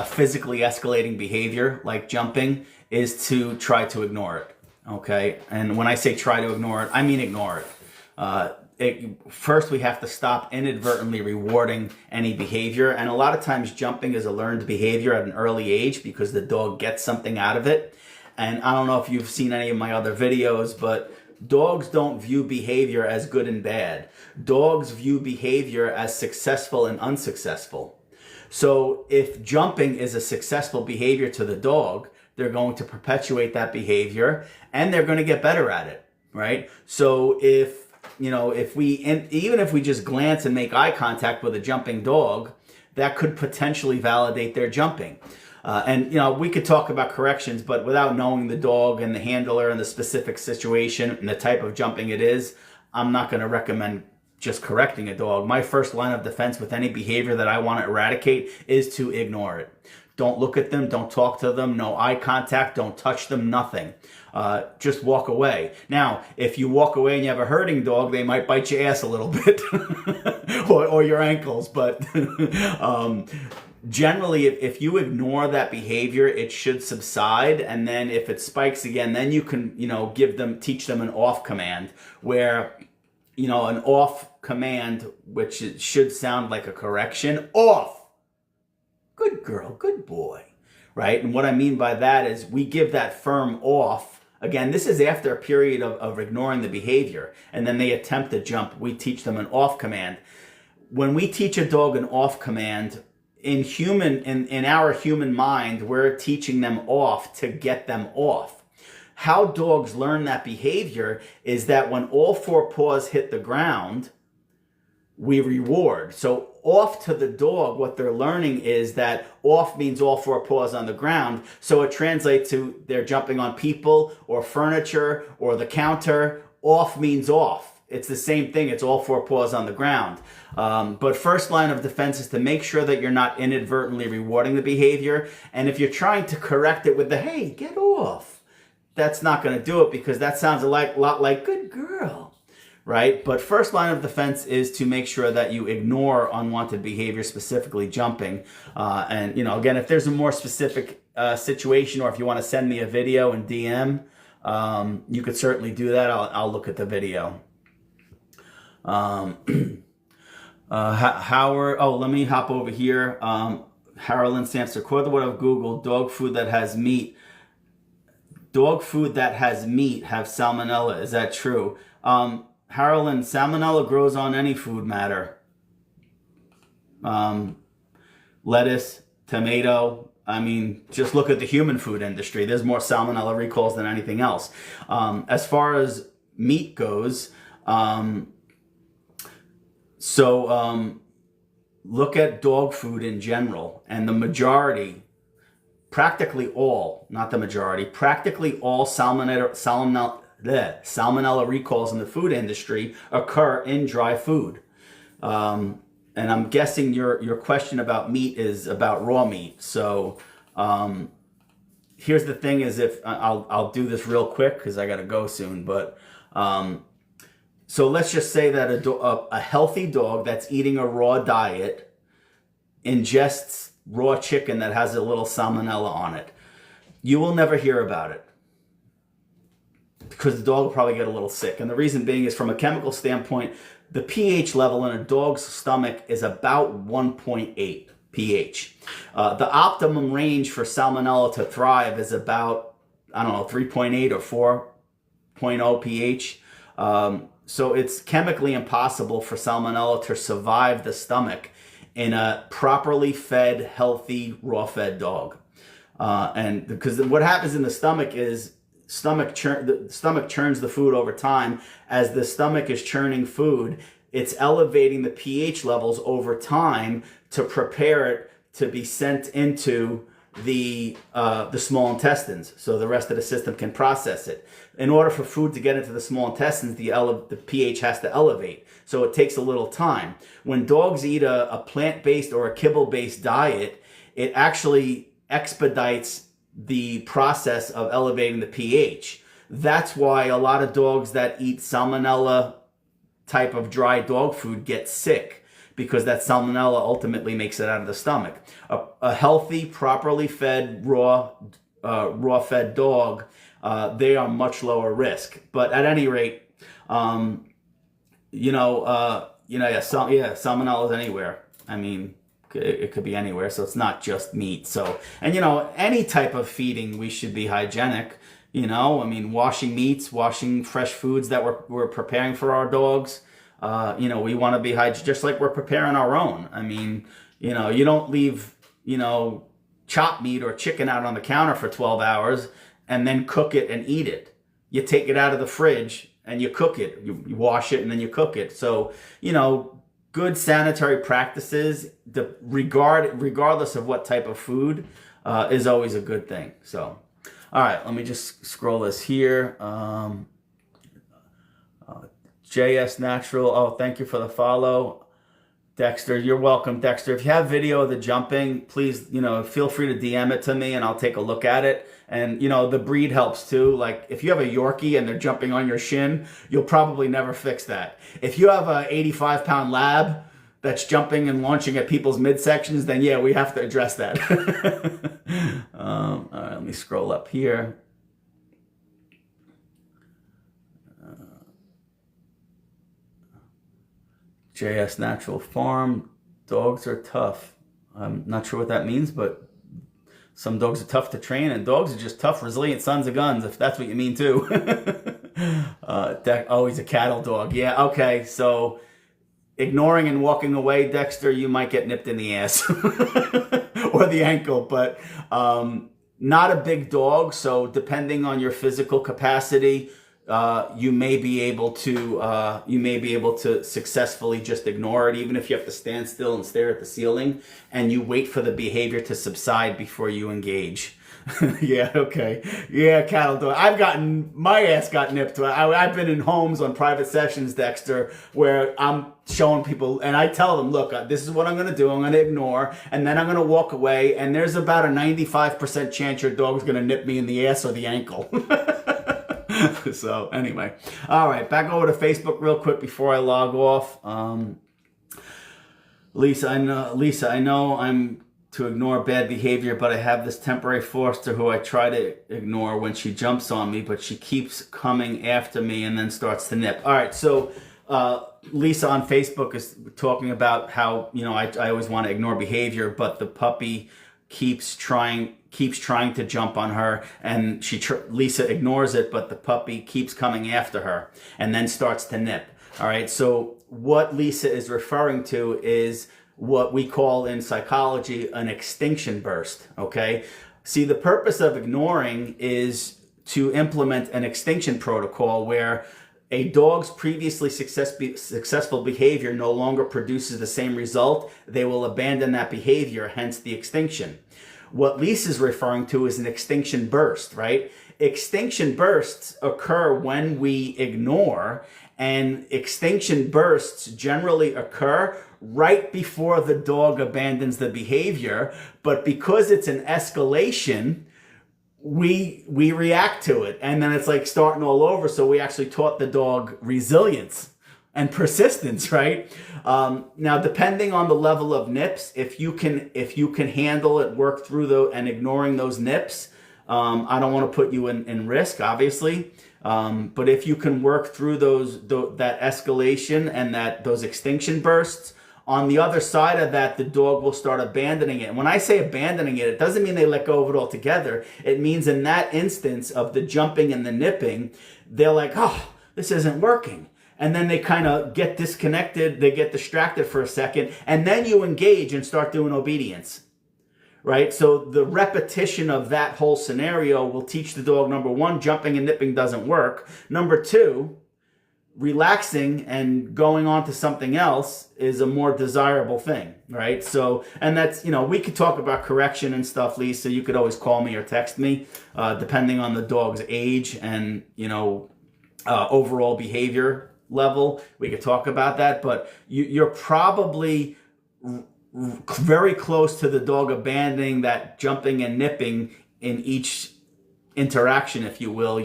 physically escalating behavior like jumping is to try to ignore it. Okay, and when I say try to ignore it, I mean ignore it. First, we have to stop inadvertently rewarding any behavior. And a lot of times jumping is a learned behavior at an early age because the dog gets something out of it. And I don't know if you've seen any of my other videos, but dogs don't view behavior as good and bad. Dogs view behavior as successful and unsuccessful. So if jumping is a successful behavior to the dog, they're going to perpetuate that behavior and they're going to get better at it, right? So even if we just glance and make eye contact with a jumping dog, that could potentially validate their jumping. We could talk about corrections, but without knowing the dog and the handler and the specific situation and the type of jumping it is, I'm not going to recommend just correcting a dog. My first line of defense with any behavior that I want to eradicate is to ignore it. Don't look at them, don't talk to them, no eye contact, don't touch them, nothing. Just walk away. Now, if you walk away and you have a herding dog, they might bite your ass a little bit or your ankles, but generally, if you ignore that behavior, it should subside. And then if it spikes again, then you can, teach them an off command where, an off command, which it should sound like a correction, off. Good girl, good boy, right? And what I mean by that is we give that firm off. Again, this is after a period of ignoring the behavior. And then they attempt to jump. We teach them an off command. When we teach a dog an off command, in our human mind, we're teaching them off to get them off. How dogs learn that behavior is that when all four paws hit the ground, we reward. So off to the dog, what they're learning is that off means all four paws on the ground. So it translates to they're jumping on people or furniture or the counter. Off means off. It's the same thing. It's all four paws on the ground. But first line of defense is to make sure that you're not inadvertently rewarding the behavior. And if you're trying to correct it with the, hey, get off, that's not going to do it because that sounds a lot like good girl, right? But first line of defense is to make sure that you ignore unwanted behavior, specifically jumping. Again, if there's a more specific situation or if you want to send me a video and DM, you could certainly do that. I'll look at the video. Howard, let me hop over here. Harlan Sampson, according to what I've Googled, dog food that has meat have salmonella. Is that true? Harlan, salmonella grows on any food matter. Lettuce, tomato. I mean, just look at the human food industry. There's more salmonella recalls than anything else. As far as meat goes, look at dog food in general, and the majority, practically all, not the majority, practically all salmonella recalls in the food industry occur in dry food. And I'm guessing your question about meat is about raw meat. So here's the thing: is if I'll do this real quick because I got to go soon, but. So let's just say that a healthy dog that's eating a raw diet ingests raw chicken that has a little salmonella on it. You will never hear about it because the dog will probably get a little sick. And the reason being is from a chemical standpoint, the pH level in a dog's stomach is about 1.8 pH. The optimum range for salmonella to thrive is about, 3.8 or 4.0 pH. So it's chemically impossible for salmonella to survive the stomach in a properly fed, healthy, raw-fed dog. And because what happens in the stomach is the stomach churns the food over time. As the stomach is churning food, it's elevating the pH levels over time to prepare it to be sent into the small intestines, so the rest of the system can process it. In order for food to get into the small intestines, the pH has to elevate, so it takes a little time. When dogs eat a plant-based or a kibble-based diet, it actually expedites the process of elevating the pH. That's why a lot of dogs that eat salmonella type of dry dog food get sick, because that salmonella ultimately makes it out of the stomach. A healthy, properly fed, raw fed dog, they are much lower risk. But at any rate, salmonella is anywhere. I mean, it could be anywhere, so it's not just meat. So, and any type of feeding, we should be hygienic. I mean, washing meats, washing fresh foods that we're preparing for our dogs. We want to be hygienic, just like we're preparing our own. I mean, you don't leave, chopped meat or chicken out on the counter for 12 hours and then cook it and eat it. You take it out of the fridge and you cook it. You wash it and then you cook it. So, good sanitary practices, regardless of what type of food, is always a good thing. So, all right, let me just scroll this here. JS Natural, oh, thank you for the follow. Dexter, you're welcome, Dexter. If you have video of the jumping, please, feel free to DM it to me and I'll take a look at it. And, the breed helps too. Like, if you have a Yorkie and they're jumping on your shin, you'll probably never fix that. If you have a 85-pound lab that's jumping and launching at people's midsections, then yeah, we have to address that. All right, let me scroll up here. JS Natural Farm, dogs are tough. I'm not sure what that means, but some dogs are tough to train, and dogs are just tough, resilient sons of guns, if that's what you mean too. He's a cattle dog. Yeah, okay, so ignoring and walking away, Dexter, you might get nipped in the ass or the ankle, but not a big dog, so depending on your physical capacity, you may be able to successfully just ignore it, even if you have to stand still and stare at the ceiling and you wait for the behavior to subside before you engage. Yeah, okay. Yeah, cattle dog. My ass got nipped. I've been in homes on private sessions, Dexter, where I'm showing people and I tell them, look, this is what I'm going to do. I'm going to ignore, and then I'm going to walk away, and there's about a 95% chance your dog's going to nip me in the ass or the ankle. So anyway, all right, back over to Facebook real quick before I log off. Lisa, I know I'm to ignore bad behavior, but I have this temporary foster who I try to ignore when she jumps on me, but she keeps coming after me and then starts to nip. All right, so Lisa on Facebook is talking about how, I always want to ignore behavior, but the puppy keeps trying to jump on her, and Lisa ignores it, but the puppy keeps coming after her and then starts to nip. All right, so what Lisa is referring to is what we call in psychology an extinction burst, okay? See, the purpose of ignoring is to implement an extinction protocol where a dog's previously successful behavior no longer produces the same result. They will abandon that behavior, hence the extinction. What Lisa's referring to is an extinction burst, right? Extinction bursts occur when we ignore, and extinction bursts generally occur right before the dog abandons the behavior, but because it's an escalation, we react to it, and then it's like starting all over. So we actually taught the dog resilience and persistence, right? Now, depending on the level of nips, if you can handle it, work through and ignoring those nips, I don't want to put you in risk, obviously. But if you can work through that escalation and those extinction bursts, on the other side of that, the dog will start abandoning it. And when I say abandoning it, it doesn't mean they let go of it altogether. It means in that instance of the jumping and the nipping, they're like, oh, this isn't working. And then they kind of get disconnected, they get distracted for a second, and then you engage and start doing obedience, right? So the repetition of that whole scenario will teach the dog, number one, jumping and nipping doesn't work. Number two, relaxing and going on to something else is a more desirable thing, right? So, and that's, we could talk about correction and stuff, Lisa. You could always call me or text me, depending on the dog's age and, overall behavior level. We could talk about that, but you're probably very close to the dog abandoning that jumping and nipping in each interaction, if you will.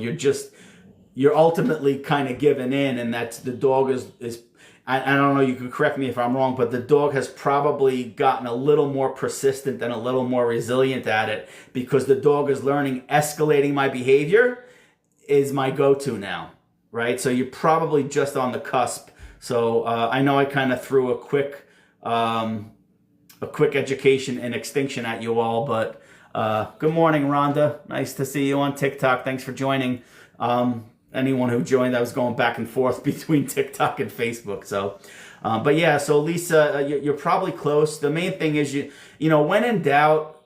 You're ultimately kind of giving in, and that's the dog is I don't know, you can correct me if I'm wrong, but the dog has probably gotten a little more persistent and a little more resilient at it, because the dog is learning escalating my behavior is my go-to now, right? So you're probably just on the cusp. So I know I kind of threw a quick education and extinction at you all, but good morning, Rhonda. Nice to see you on TikTok. Thanks for joining. Anyone who joined, I was going back and forth between TikTok and Facebook. So, but yeah, so Lisa, you're probably close. The main thing is when in doubt,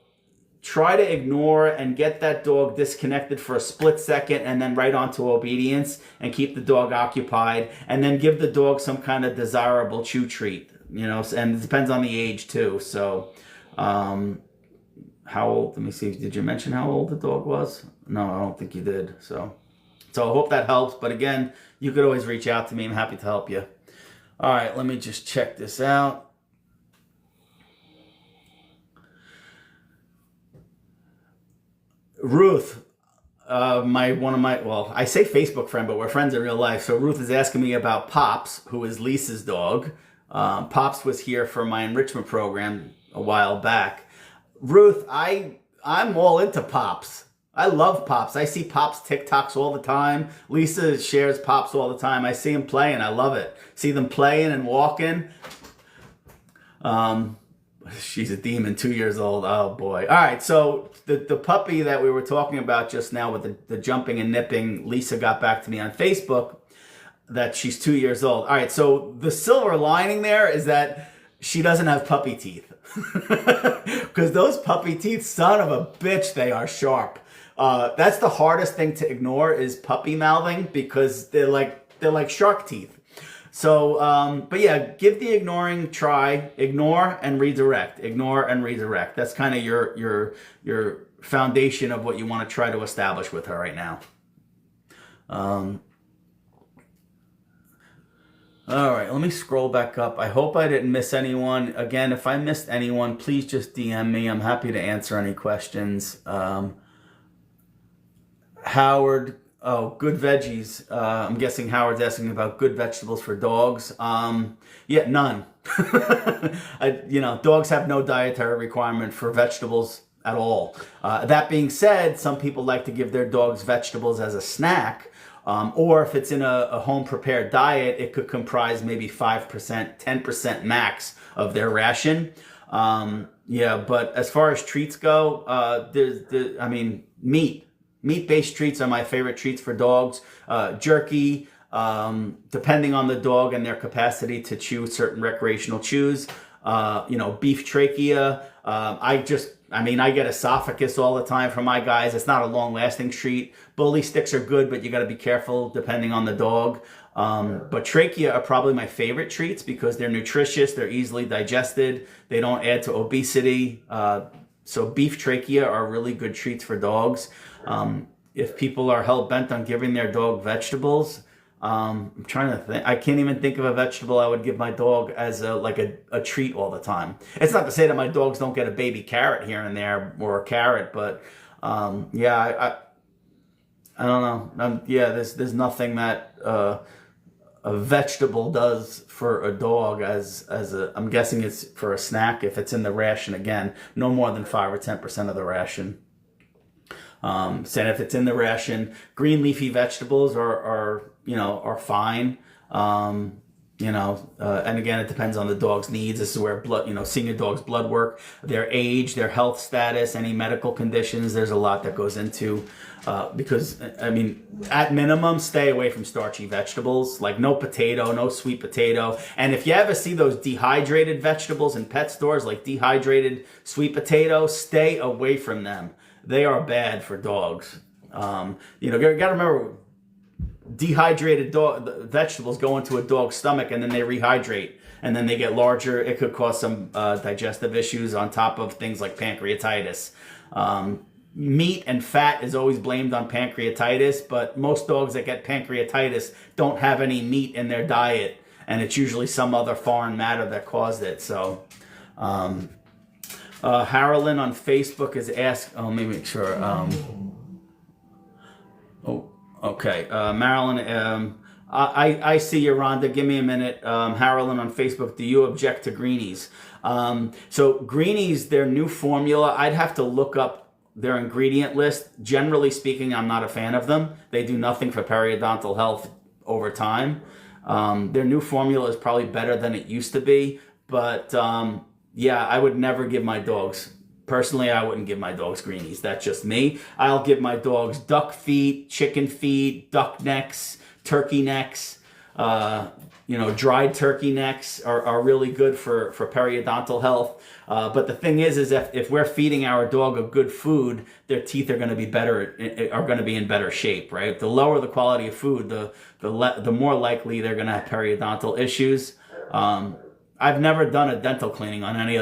try to ignore and get that dog disconnected for a split second and then right onto obedience and keep the dog occupied, and then give the dog some kind of desirable chew treat, and it depends on the age too. So, how old, let me see, did you mention how old the dog was? No, I don't think you did. So I hope that helps. But again, you could always reach out to me. I'm happy to help you. All right, let me just check this out. Ruth, I say Facebook friend, but we're friends in real life. So Ruth is asking me about Pops, who is Lisa's dog. Pops was here for my enrichment program a while back. Ruth, I'm all into Pops. I love Pops. I see Pops TikToks all the time. Lisa shares Pops all the time. I see them playing. I love it. See them playing and walking. She's a demon, 2 years old. Oh boy. All right. So the puppy that we were talking about just now with the jumping and nipping, Lisa got back to me on Facebook that she's 2 years old. All right. So the silver lining there is that she doesn't have puppy teeth. Because those puppy teeth, son of a bitch, they are sharp. That's the hardest thing to ignore is puppy mouthing, because they're like shark teeth. So, but yeah, give the ignoring try. Ignore and redirect. Ignore and redirect. That's kind of your foundation of what you want to try to establish with her right now. All right, let me scroll back up. I hope I didn't miss anyone. Again, if I missed anyone, please just DM me. I'm happy to answer any questions. Howard, good veggies. I'm guessing Howard's asking about good vegetables for dogs. Yeah, none. Dogs have no dietary requirement for vegetables at all. That being said, some people like to give their dogs vegetables as a snack. Or if it's in a home-prepared diet, it could comprise maybe 5%, 10% max of their ration. But as far as treats go, meat-based treats are my favorite treats for dogs. Jerky, depending on the dog and their capacity to chew certain recreational chews. Beef trachea. I get esophagus all the time from my guys. It's not a long-lasting treat. Bully sticks are good, but you got to be careful depending on the dog. But trachea are probably my favorite treats because they're nutritious, they're easily digested, they don't add to obesity. So beef trachea are really good treats for dogs. If people are hell-bent on giving their dog vegetables, I'm trying to think. I can't even think of a vegetable I would give my dog as a treat all the time. It's not to say that my dogs don't get a baby carrot here and there or a carrot, but I don't know. There's nothing that a vegetable does for a dog as I'm guessing it's for a snack if it's in the ration. Again, no more than 5 or 10% of the ration. Saying if it's in the ration, green leafy vegetables are fine. And again, it depends on the dog's needs. This is where seeing a dog's blood work, their age, their health status, any medical conditions. There's a lot that goes into, because at minimum, stay away from starchy vegetables, like no potato, no sweet potato. And if you ever see those dehydrated vegetables in pet stores, like dehydrated sweet potato, stay away from them. They are bad for dogs. You got to remember, dehydrated vegetables go into a dog's stomach and then they rehydrate and then they get larger. It could cause some digestive issues on top of things like pancreatitis. Meat and fat is always blamed on pancreatitis, but most dogs that get pancreatitis don't have any meat in their diet, and it's usually some other foreign matter that caused it. So, Harlan on Facebook is asked. Oh, let me make sure. Okay. Marilyn, I see you, Rhonda. Give me a minute. Harlan on Facebook, do you object to greenies? So greenies, their new formula, I'd have to look up their ingredient list. Generally speaking, I'm not a fan of them. They do nothing for periodontal health over time. Their new formula is probably better than it used to be. But yeah, I would never give my dogs. Personally, I wouldn't give my dogs greenies. That's just me. I'll give my dogs duck feet, chicken feet, duck necks, turkey necks. Dried turkey necks are really good for periodontal health. But the thing is if we're feeding our dog a good food, their teeth are going to be in better shape, right? The lower the quality of food, the more likely they're going to have periodontal issues. I've never done a dental cleaning on any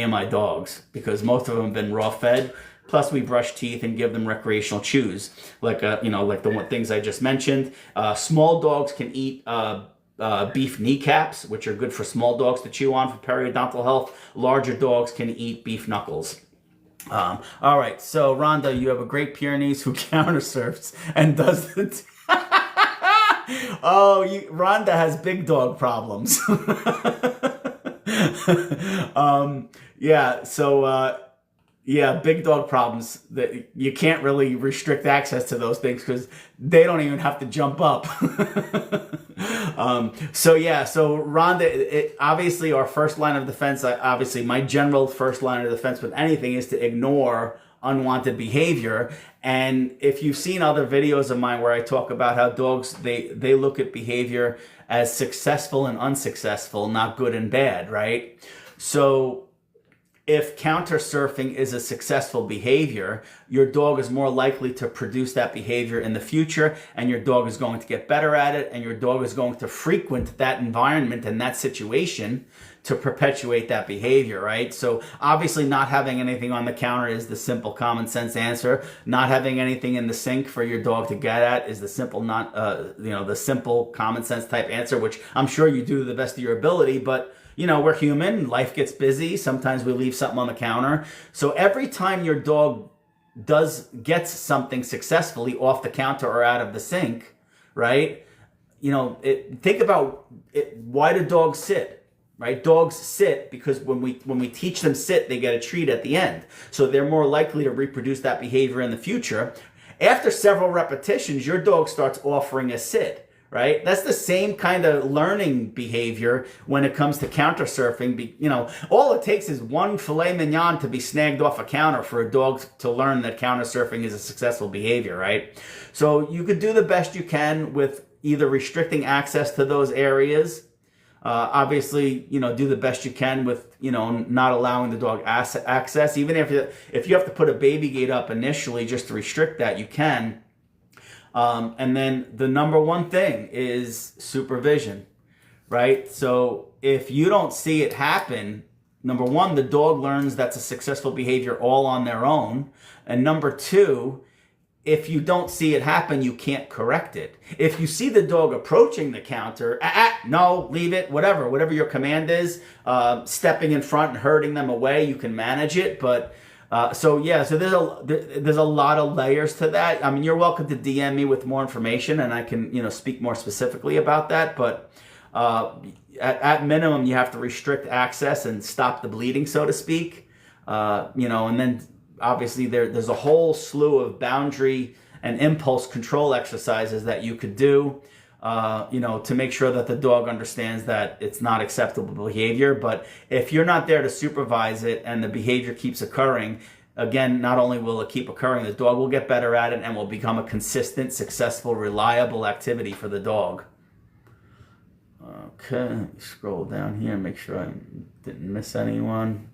of my dogs because most of them have been raw fed. Plus, we brush teeth and give them recreational chews, like the things I just mentioned. Small dogs can eat beef kneecaps, which are good for small dogs to chew on for periodontal health. Larger dogs can eat beef knuckles. All right, so Rhonda, you have a Great Pyrenees who countersurfs and does the... Rhonda has big dog problems. Big dog problems. That you can't really restrict access to those things because they don't even have to jump up. So Rhonda, obviously our first line of defense, obviously my general first line of defense with anything is to ignore unwanted behavior. And if you've seen other videos of mine where I talk about how dogs, they look at behavior as successful and unsuccessful, not good and bad, right? So if counter surfing is a successful behavior, your dog is more likely to produce that behavior in the future, and your dog is going to get better at it, and your dog is going to frequent that environment and that situation to perpetuate that behavior, right? So obviously not having anything on the counter is the simple common sense answer. Not having anything in the sink for your dog to get at is the simple the simple common sense type answer, which I'm sure you do to the best of your ability, but we're human, life gets busy, sometimes we leave something on the counter. So every time your dog gets something successfully off the counter or out of the sink, right? Think about it, why do dogs sit? Right? Dogs sit because when we teach them sit, they get a treat at the end. So they're more likely to reproduce that behavior in the future. After several repetitions, your dog starts offering a sit, right? That's the same kind of learning behavior when it comes to counter surfing. All it takes is one filet mignon to be snagged off a counter for a dog to learn that counter surfing is a successful behavior, right? So you could do the best you can with either restricting access to those areas. Obviously, do the best you can with, not allowing the dog access. Even if you have to put a baby gate up initially just to restrict that, you can. And then the number one thing is supervision, right? So if you don't see it happen, number one, the dog learns that's a successful behavior all on their own. And number two, if you don't see it happen, you can't correct it. If you see the dog approaching the counter, no, leave it, whatever your command is, stepping in front and herding them away, you can manage it. But so there's a lot of layers to that. I mean, you're welcome to DM me with more information, and I can speak more specifically about that. But at minimum, you have to restrict access and stop the bleeding, so to speak. And then obviously there's a whole slew of boundary and impulse control exercises that you could do, to make sure that the dog understands that it's not acceptable behavior. But if you're not there to supervise it and the behavior keeps occurring, again, not only will it keep occurring, the dog will get better at it and will become a consistent, successful, reliable activity for the dog. Okay, let me scroll down here and make sure I didn't miss anyone.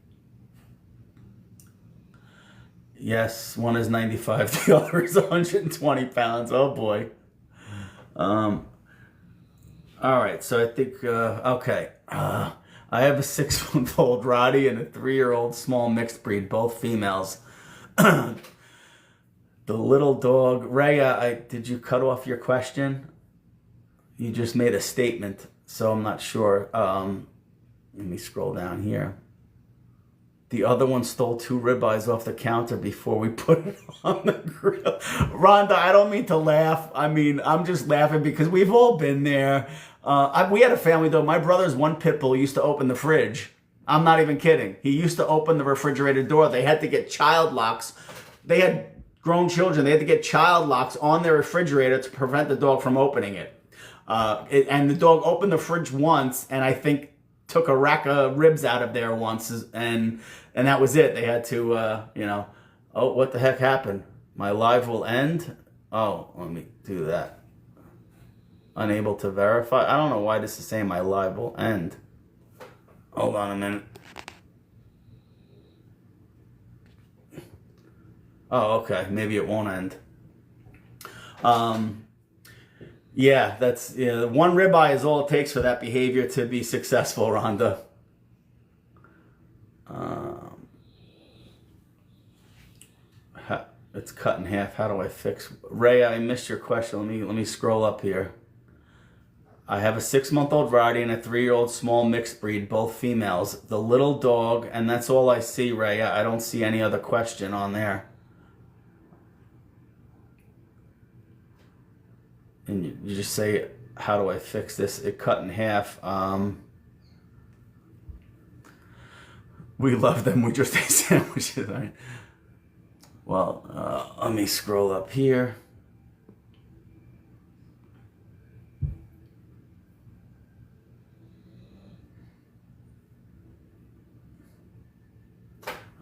Yes, one is 95, the other is 120 pounds. Oh boy. Um, all right, so I think, okay. I have a 6-month-old Rottie and a 3-year-old small mixed breed, both females. The little dog, Rhea, did you cut off your question? You just made a statement, so I'm not sure. Let me scroll down here. The other one stole 2 ribeyes off the counter before we put it on the grill. Rhonda, I don't mean to laugh. I mean, I'm just laughing because we've all been there. We had a family, though. My brother's one pit bull used to open the fridge. I'm not even kidding. He used to open the refrigerator door. They had to get child locks. They had grown children. They had to get child locks on their refrigerator to prevent the dog from opening it. And the dog opened the fridge once, and I think took a rack of ribs out of there once, and that was it. They had to, oh, what the heck happened? My live will end? Oh, let me do that. Unable to verify. I don't know why this is saying my live will end. Hold on a minute. Oh, okay. Maybe it won't end. Yeah, one ribeye is all it takes for that behavior to be successful, Rhonda. It's cut in half. How do I fix? Ray, I missed your question. Let me scroll up here. I have a 6-month-old Rottie and a 3-year-old small mixed breed, both females. The little dog, and that's all I see, Ray. I don't see any other question on there. And you just say, how do I fix this? It cut in half. We love them. We just ate sandwiches. Right? Well, let me scroll up here.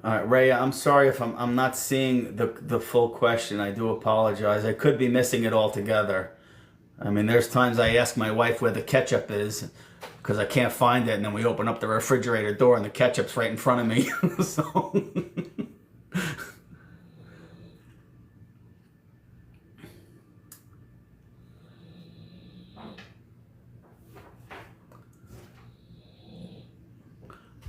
All right, Ray, I'm sorry if I'm not seeing the full question. I do apologize. I could be missing it altogether. I mean, there's times I ask my wife where the ketchup is because I can't find it, and then we open up the refrigerator door and the ketchup's right in front of me. So.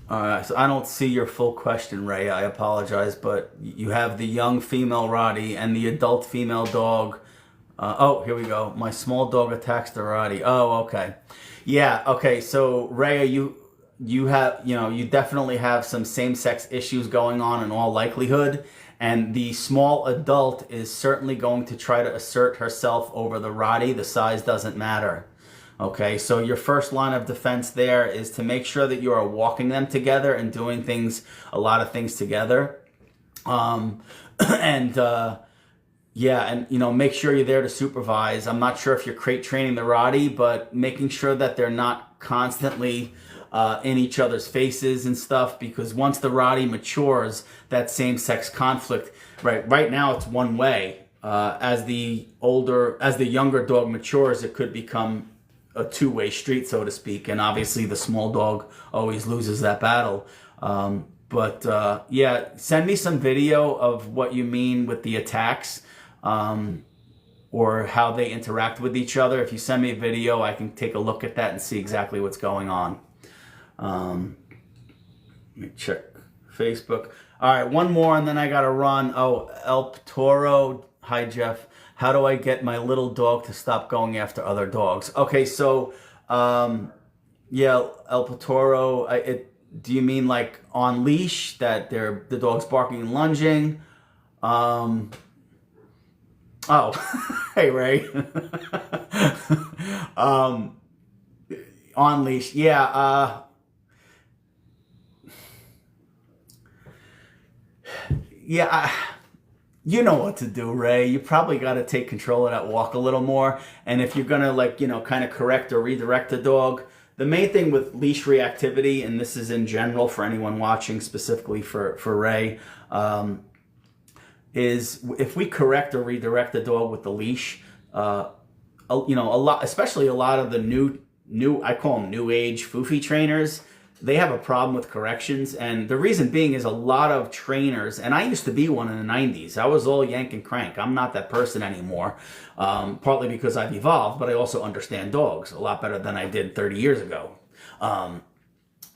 So I don't see your full question, Ray. I apologize, but you have the young female Rottie and the adult female dog. Oh, here we go. My small dog attacks the Rottie. Oh, okay. Yeah, okay. So, Ray, you definitely have some same-sex issues going on in all likelihood, and the small adult is certainly going to try to assert herself over the Rottie. The size doesn't matter. Okay, so your first line of defense there is to make sure that you are walking them together and doing a lot of things together. Make sure you're there to supervise. I'm not sure if you're crate training the Rottie, but making sure that they're not constantly in each other's faces and stuff, because once the Rottie matures, that same-sex conflict, right now it's one way. As the younger dog matures, it could become a 2-way street, so to speak, and obviously the small dog always loses that battle. Send me some video of what you mean with the attacks, or how they interact with each other. If you send me a video, I can take a look at that and see exactly what's going on. Let me check Facebook. All right, one more and then I gotta run. Oh, El Toro. Hi, Jeff. How do I get my little dog to stop going after other dogs? Okay, so, El Toro, do you mean like on leash, that the dog's barking and lunging? Oh, hey, Ray. On leash, yeah. You know what to do, Ray. You probably got to take control of that walk a little more. And if you're going to kind of correct or redirect the dog, the main thing with leash reactivity, and this is in general for anyone watching, specifically for Ray, is if we correct or redirect the dog with the leash, a lot, especially a lot of the new, I call them new age foofy trainers, they have a problem with corrections. And the reason being is a lot of trainers, and I used to be one in the 90s. I was all yank and crank. I'm not that person anymore, partly because I've evolved, but I also understand dogs a lot better than I did 30 years ago.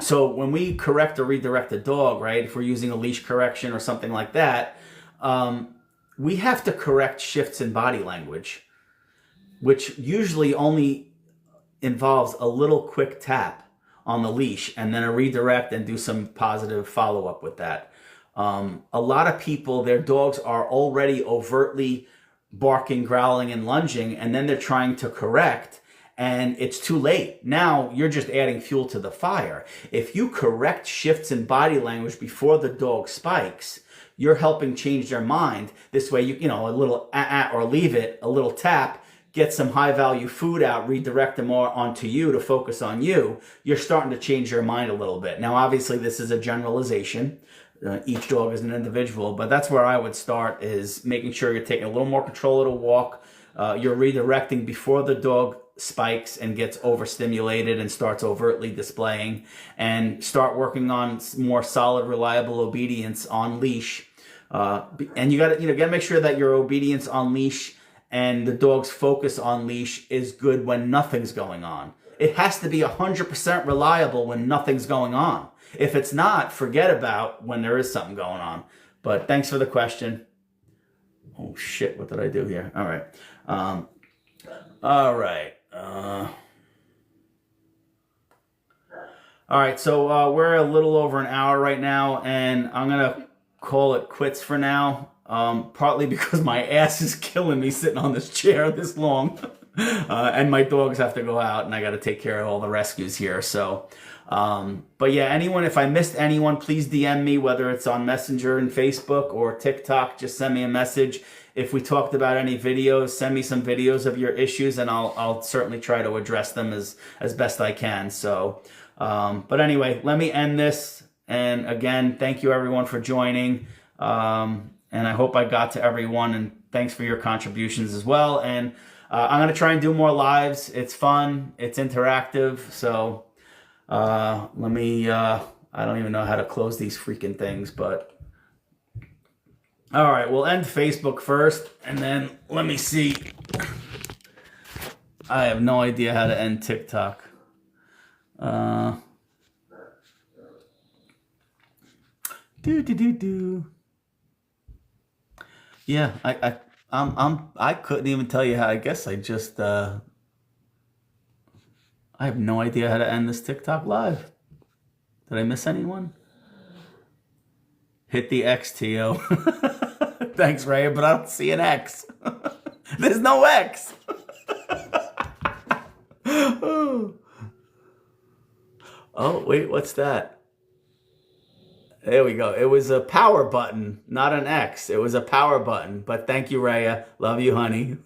So when we correct or redirect a dog, right, if we're using a leash correction or something like that, we have to correct shifts in body language, which usually only involves a little quick tap on the leash and then a redirect and do some positive follow-up with that. A lot of people, their dogs are already overtly barking, growling, and lunging, and then they're trying to correct, and it's too late. Now you're just adding fuel to the fire. If you correct shifts in body language before the dog spikes, you're helping change their mind. This way, you know, a little or leave it, a little tap, get some high value food out, redirect them more onto you to focus on you. You're starting to change your mind a little bit. Now, obviously, this is a generalization. Each dog is an individual, but that's where I would start, is making sure you're taking a little more control of the walk. You're redirecting before the dog spikes and gets overstimulated and starts overtly displaying, and start working on more solid, reliable obedience on leash. And you got to make sure that your obedience on leash and the dog's focus on leash is good when nothing's going on. It has to be 100% reliable when nothing's going on. If it's not, forget about when there is something going on. But thanks for the question. Oh shit, what did I do here? All right. All right. All right, so we're a little over an hour right now, and I'm going to call it quits for now. Partly because my ass is killing me sitting on this chair this long. And my dogs have to go out, and I got to take care of all the rescues here. So, but yeah, anyone, if I missed anyone, please DM me, whether it's on Messenger and Facebook or TikTok. Just send me a message. If we talked about any videos, send me some videos of your issues, and I'll certainly try to address them as best I can. So, but anyway, let me end this. And again, thank you everyone for joining. And I hope I got to everyone, and thanks for your contributions as well. And I'm going to try and do more lives. It's fun. It's interactive. So let me, I don't even know how to close these freaking things, but all right, we'll end Facebook first, and then let me see. I have no idea how to end TikTok. Yeah, I couldn't even tell you how. I guess I just I have no idea how to end this TikTok live. Did I miss anyone? Hit the X, Tio. Thanks, Ray, but I don't see an X. There's no X. Oh, wait, what's that? There we go. It was a power button, not an X. It was a power button. But thank you, Raya. Love you, honey.